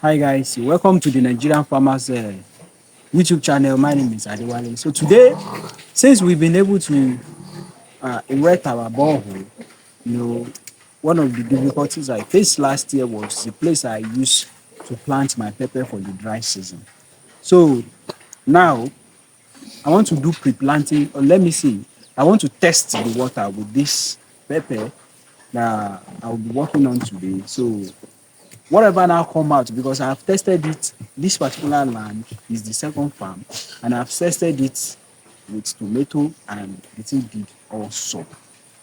Hi guys, welcome to the Nigerian Farmers YouTube channel. My name is Adewale. So today, since we've been able to erect our borehole, you know, one of the difficulties I faced last year was the place I used to plant my pepper for the dry season. So now I want to do pre-planting, or let me see, I want to test the water with this pepper that I'll be working on today. So whatever now come out, because I've tested it, this particular land is the second farm, and I've tested it with tomato and the thing did also.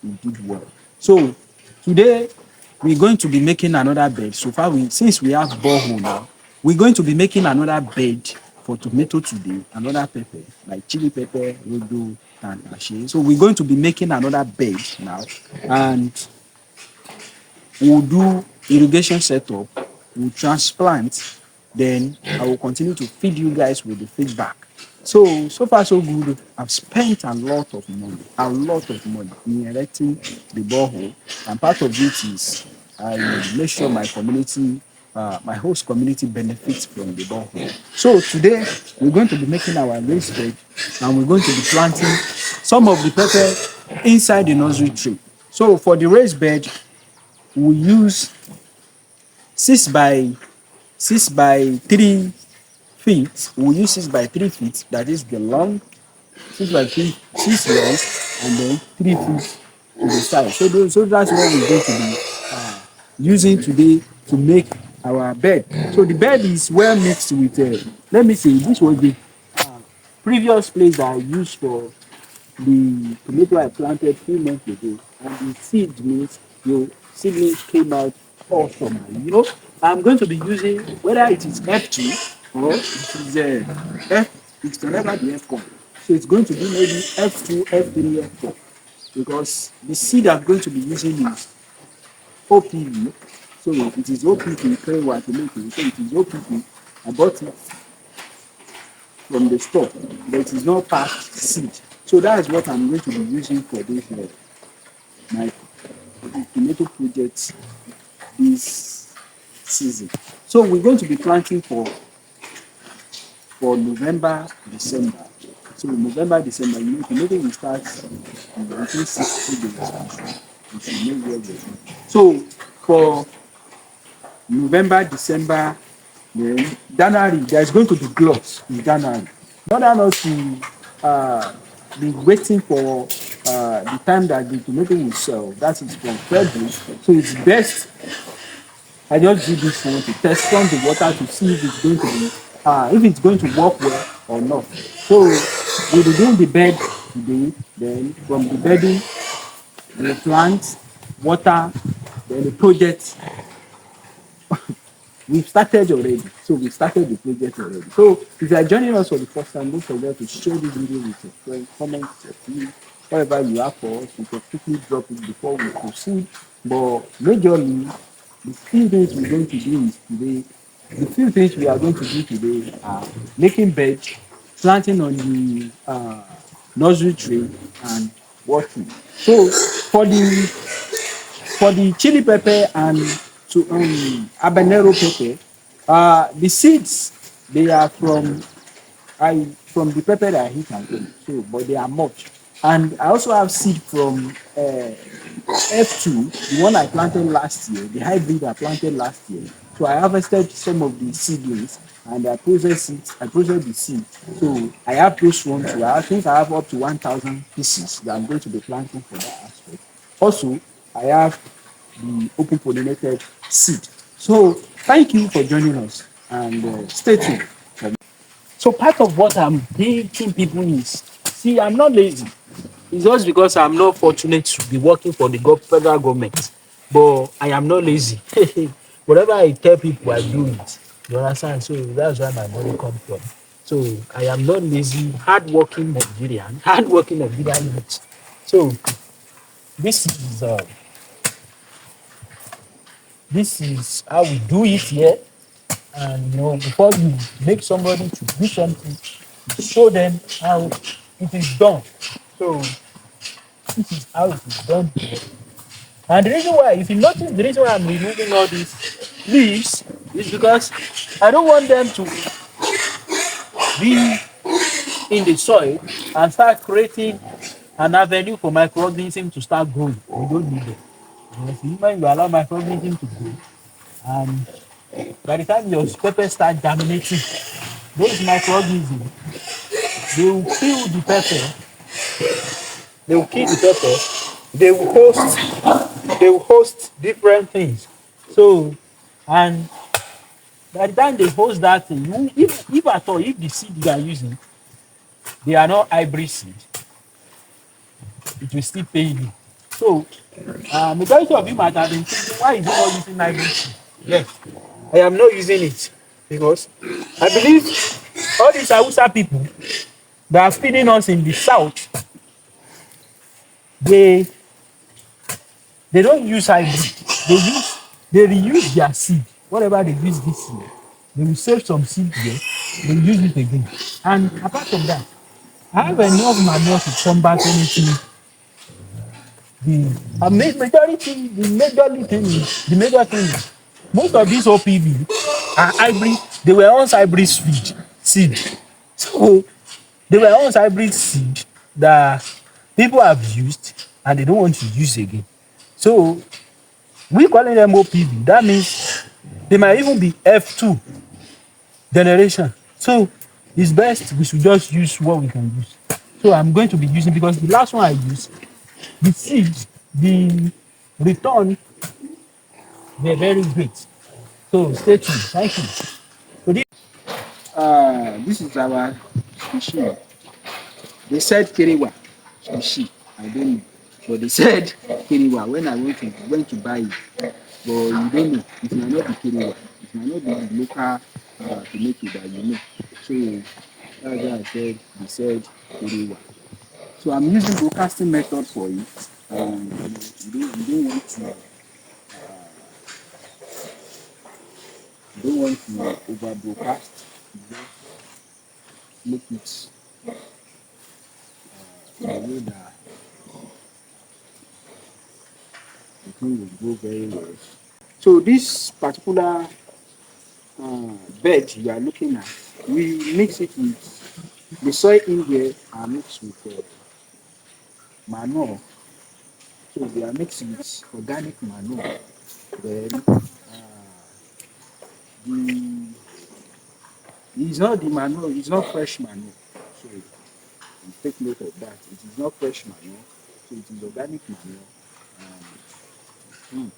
It did well. So today we're going to be making another bed. So far, since we have borehole now, we're going to be making another bed for tomato today, another pepper, like chili pepper, rodo, and ashe. So we're going to be making another bed now, and we'll do irrigation setup, we'll transplant, then I will continue to feed you guys with the feedback. So far so good. I've spent a lot of money in erecting the borehole, and part of it is I make sure my host community benefits from the borehole. So today we're going to be making our raised bed, and we're going to be planting some of the pepper inside the nursery tray. So for the raised bed, we use 6 by 3 feet. We use 6 by 3 feet. That is the long 6 by 3, 6 long, and then 3 feet to the side. So that's what we're going to be using today to make our bed. So the bed is well mixed with. Let me see. This was the previous place that I used for the tomato I planted 3 months ago, and the seedlings came out awesome. I'm going to be using, whether it is F2 or it is it can never be F1. So it's going to be maybe F2, F3, F4, because the seed I'm going to be using is OPV. So it is OPV, K1 tomato. So it is OPV. I bought it from the store, but it is not packed seed. So that is what I'm going to be using for this my tomato project this season. So we're going to be planting for November, December. So November, December, tomato will start within 60 days. We should know where we're going. So for November, December, then January, there's going to be glut in January. In order not to be waiting for the time that the tomato will sell, that is from February. So it's best I just do this one to test on the water to see if it's going to work well or not. So we'll be doing the bed today. Then from the bedding, the plant, water, then the project. We've started already. So we started the project already. So if you are joining us for the first time, don't forget to share this video with your friends, comment your feelings, whatever you have for us. You can quickly drop it before we proceed. But majorly, the few things we're going to do is today, the few things we are going to do today are making beds, planting on the nursery tray, and watering. So for the chili pepper and to habanero pepper, the seeds they are from the pepper that I hit and go. So, but they are much. And I also have seed from F2, the one I planted last year, the hybrid I planted last year. So I harvested some of the seedlings and I processed it. I processed the seed. So I have those ones. So I think I have up to 1,000 pieces that I'm going to be planting for that aspect. Also, I have the open pollinated seed. So thank you for joining us, and stay tuned. So part of what I'm teaching people is, see, I'm not lazy. It's just because I'm not fortunate to be working for the federal government, but I am not lazy. Whatever I tell people, I do it. You understand? So that's where my money comes from. So I am not lazy, hardworking Nigerian youth. So this is uh, this is how we do it here. And before you make somebody to do something, you show them how it is done. So this is how it is done here. And the reason why, if you notice, the reason why I'm removing all these leaves It's because I don't want them to be in the soil and start creating an avenue for microorganisms to start growing. We don't need them. Because the moment you allow microorganisms to grow, and by the time your pepper start germinating, those microorganisms, they will kill the pepper, they will kill the pepper, they will host different things. So, and by the time they host that thing, if at all, if the seed you are using, they are not hybrid seed, it will still pay you. So, majority of you might have been thinking, why is he not using hybrid seed? Yes, I am not using it because I believe all these Hausa people that are feeding us in the south, they they don't use hybrid. They reuse their seed. Whatever they use this year, they will save some seed there, they will use it again. And apart from that, I have enough manure to combat anything. The major thing is most of these OPV are hybrid. They were once hybrid seed. So they were once hybrid seed that people have used and they don't want to use again. So we calling them OPV. That means they might even be F2 generation. So it's best we should just use what we can use. So I'm going to be using, because the last one I used, the seeds, the return were very great. So stay tuned. Thank you. So this is our machine. They said Kiriwa species. I don't know. But they said Kiriwa when I went to buy it. But you don't know. It might not be Kiriwa. It might not be the local tomato that you know. So that's why I said they said Kiriwa. So I'm using broadcasting method for it. You don't want to over broadcast. Make it in a way that the thing will grow very well. So this particular bed you are looking at, we mix it with the soil in there are mixed with manure. So they are mixed with organic manure. Then the it's not the manure, it's not fresh manure. So you take note of that. It is not fresh manure, so it is organic manure. The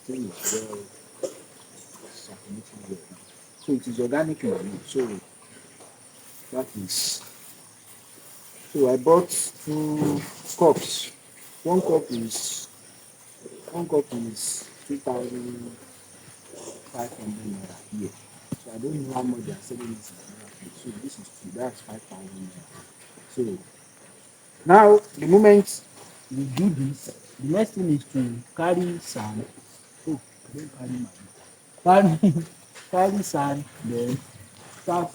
thing is well circulating well now. So it is organic manure. So that is. So I bought 2 cups. One cup is 2,500 naira here. So I don't know how much they are selling it in naira. So this is 2, that's 5,000 naira. So now the moment we do this, the next thing is to carry sand. Oh, I don't carry my carry carry sand, then start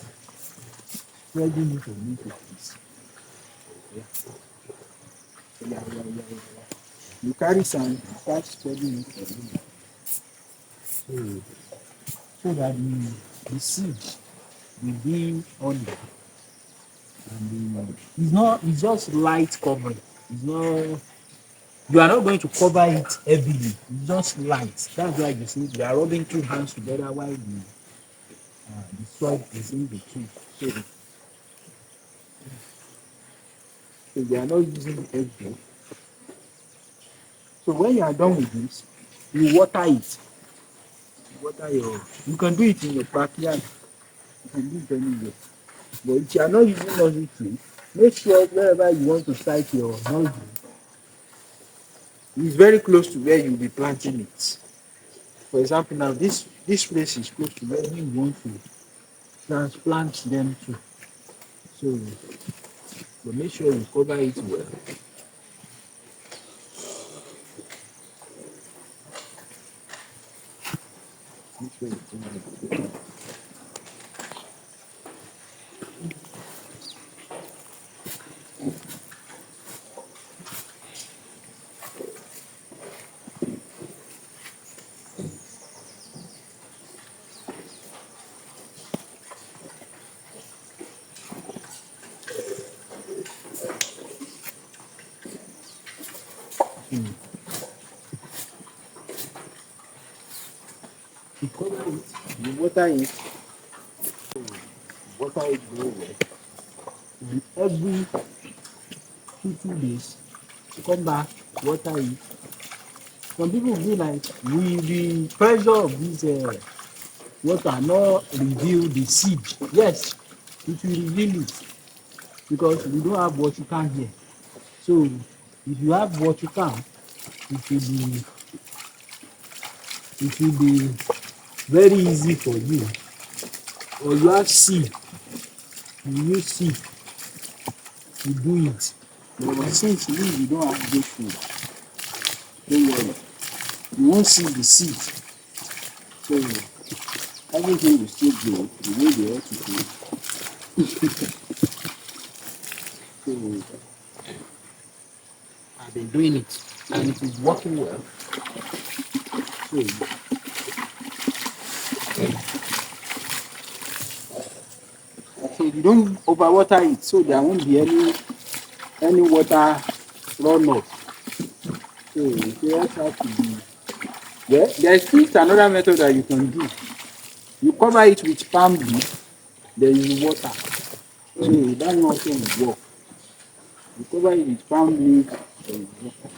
spreading it on it like this. Yeah. You carry sand, you start spreading it on it. So that the seed will be on it. And it's just light covering. It's not, you are not going to cover it heavily. It's just light. That's why you see we are rubbing 2 hands together while the soil is in between. So we are not using heavy. So when you are done with this, you water it. You can do it in your backyard. You can do it anywhere. But if you are not using nozzle tree, make sure wherever you want to site your nozzle is very close to where you'll be planting it. For example, now this place is close to where you want to transplant them to. So, but make sure you cover it well. Make sure you cover it well. Mm. You cover it, you water it very well. And every 2 days, you come back, water it. Some people feel like will the pressure of this water not reveal the seed. Yes, it will reveal it because we don't have what you can here. So if you have what you can, it will be it will be very easy for you. Or you have seed, you use seed to do it. But since you don't have good food, don't worry. You won't see the seed. So everything will still grow the way they ought to grow. So I've been doing it and it is working well. So, so you don't overwater it so there won't be any water runoff. So you just have to be well. There is still another method that you can do. You cover it with palm leaf, then you water. So that one also will work. You cover it with palm leaf, then you water.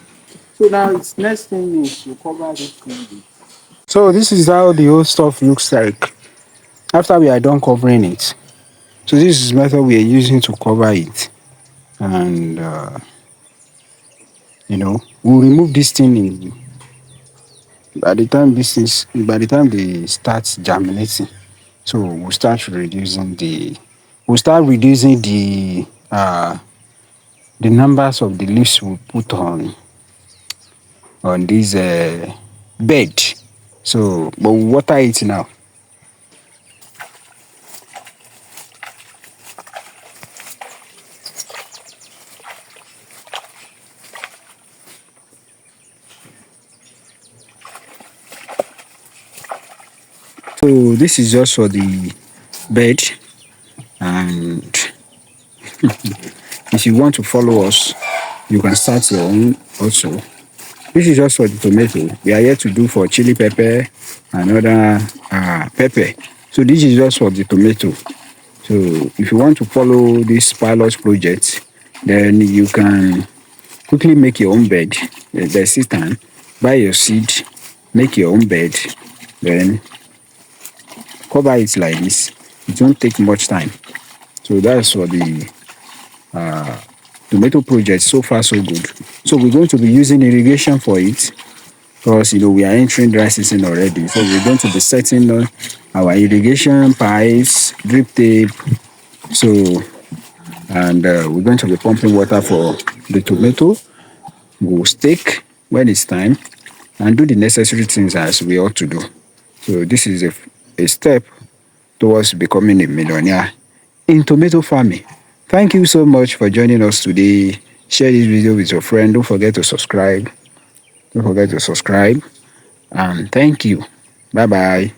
So now its next thing is to cover this thing with. So this is how the whole stuff looks like after we are done covering it. So this is method we are using to cover it, and we'll remove this thing in by the time they start germinating. So we'll start reducing the numbers of the leaves we put on this bed. So but we water it now. So this is just for the bed, and if you want to follow us, you can start your own also. This is just for the tomato. We are here to do for chili pepper and other pepper. So this is just for the tomato. So if you want to follow this pilot project, then you can quickly make your own bed. There's still time. Buy your seed, make your own bed, then cover it like this. It won't take much time. So that's for the tomato project. So far, so good. So we're going to be using irrigation for it because we are entering dry season already. So we're going to be setting our irrigation pipes, drip tape. So and we're going to be pumping water for the tomato. We'll stake when it's time and do the necessary things as we ought to do. So this is a step towards becoming a millionaire in tomato farming. Thank you so much for joining us today. Share this video with your friend. Don't forget to subscribe. And thank you. Bye bye.